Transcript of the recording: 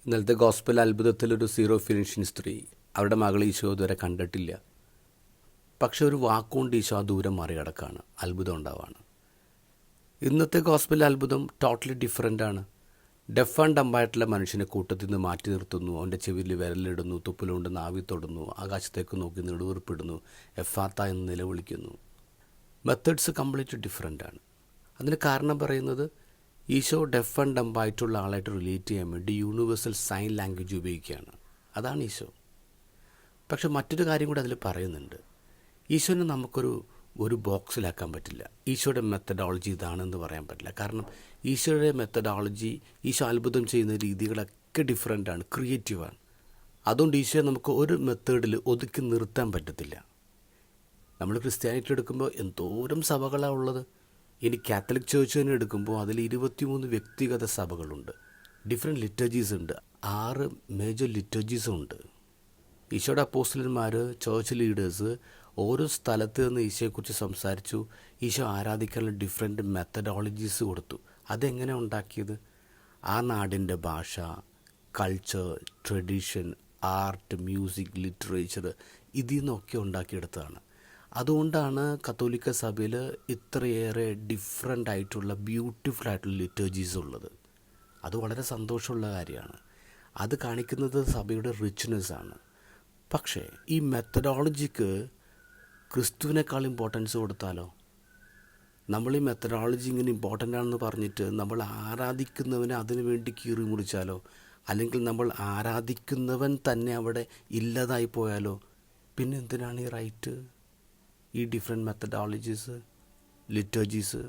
ഇന്നലത്തെ gospel അത്ഭുതത്തിലൊരു zero Phoenician സ്ത്രീ അവരുടെ മകൾ ഈശോ ഇതുവരെ കണ്ടിട്ടില്ല. പക്ഷെ ഒരു വാക്കുകൊണ്ട് ഈശോ ആ ദൂരം മറികടക്കാണ്, അത്ഭുതം ഉണ്ടാവാണ്. ഇന്നത്തെ ഗോസ്പൽ അത്ഭുതം ടോട്ടലി ഡിഫറെൻ്റ് ആണ്. ഡെഫ് ആൻഡ് ഡംബായിട്ടുള്ള മനുഷ്യനെ കൂട്ടത്തിൽ നിന്ന് മാറ്റി നിർത്തുന്നു, അവൻ്റെ ചെവിയിൽ വിരലിടുന്നു, തുപ്പലുകൊണ്ട് നാവി തൊടുന്നു, ആകാശത്തേക്ക് നോക്കി നെടുവീർപ്പിടുന്നു, എഫാത്ത എന്ന് നിലവിളിക്കുന്നു. മെത്തേഡ്സ് കംപ്ലീറ്റ് ഡിഫറെൻ്റ് ആണ്. അതിന് കാരണം പറയുന്നത് ഈശോ ഡെഫ് ആൻഡ് ഡംബായിട്ടുള്ള ആളായിട്ട് റിലേറ്റ് ചെയ്യാൻ വേണ്ടി യൂണിവേഴ്സൽ സൈൻ ലാംഗ്വേജ് ഉപയോഗിക്കുകയാണ്. അതാണ് ഈശോ. പക്ഷെ മറ്റൊരു കാര്യം കൂടി അതിൽ പറയുന്നുണ്ട്. ഈശോനെ നമുക്കൊരു ബോക്സിലാക്കാൻ പറ്റില്ല. ഈശോയുടെ മെത്തഡോളജി ഇതാണെന്ന് പറയാൻ പറ്റില്ല. കാരണം ഈശോയുടെ മെത്തഡോളജി, ഈശോ അത്ഭുതം ചെയ്യുന്ന രീതികളൊക്കെ ഡിഫറെൻ്റാണ്, ക്രിയേറ്റീവാണ്. അതുകൊണ്ട് ഈശോയെ നമുക്ക് ഒരു മെത്തേഡിൽ ഒതുക്കി നിർത്താൻ പറ്റത്തില്ല. നമ്മൾ ക്രിസ്ത്യാനിറ്റി എടുക്കുമ്പോൾ എന്തോരം സഭകളാണ് ഉള്ളത്. ഇനി കാത്തലിക് ചേർച്ച് തന്നെ എടുക്കുമ്പോൾ അതിൽ 23 വ്യക്തിഗത സഭകളുണ്ട്, ഡിഫറെൻറ്റ് ലിറ്റർജീസ് ഉണ്ട്, 6 മേജർ ലിറ്റർജീസും ഉണ്ട്. ഈശോയുടെ അപ്പോസ്റ്റലന്മാർ, ചേർച്ച് ലീഡേഴ്സ് ഓരോ സ്ഥലത്ത് നിന്ന് ഈശോയെക്കുറിച്ച് സംസാരിച്ചു. ഈശോ ആരാധിക്കാനുള്ള ഡിഫറെൻറ്റ് മെത്തഡോളജീസ് കൊടുത്തു. അതെങ്ങനെ ഉണ്ടാക്കിയത്? ആ നാടിൻ്റെ ഭാഷ, culture, tradition, art, music, literature ഇതിൽ നിന്നൊക്കെ ഉണ്ടാക്കിയെടുത്തതാണ്. അതുകൊണ്ടാണ് കത്തോലിക്ക സഭയിൽ ഇത്രയേറെ ഡിഫറെൻ്റ് ആയിട്ടുള്ള ബ്യൂട്ടിഫുൾ ആയിട്ടുള്ള ലിറ്റർജീസ് ഉള്ളത്. അത് വളരെ സന്തോഷമുള്ള കാര്യമാണ്. അത് കാണിക്കുന്നത് സഭയുടെ റിച്ച്നെസ്സാണ്. പക്ഷേ ഈ മെത്തഡോളജിക്ക് ക്രിസ്തുവിനേക്കാൾ ഇമ്പോർട്ടൻസ് കൊടുത്താലോ? നമ്മൾ ഈ മെത്തഡോളജി ഇങ്ങനെ ഇമ്പോർട്ടൻ്റ് ആണെന്ന് പറഞ്ഞിട്ട് നമ്മൾ ആരാധിക്കുന്നവനെ അതിനു വേണ്ടി കീറി മുറിച്ചാലോ? അല്ലെങ്കിൽ നമ്മൾ ആരാധിക്കുന്നവൻ തന്നെ അവിടെ ഇല്ലതായി പോയാലോ? പിന്നെ എന്തിനാണ് ഈ റൈറ്റ്, ഈ ഡിഫറെൻറ്റ് മെത്തഡോളജീസ്, ലിറ്റർജീസ്?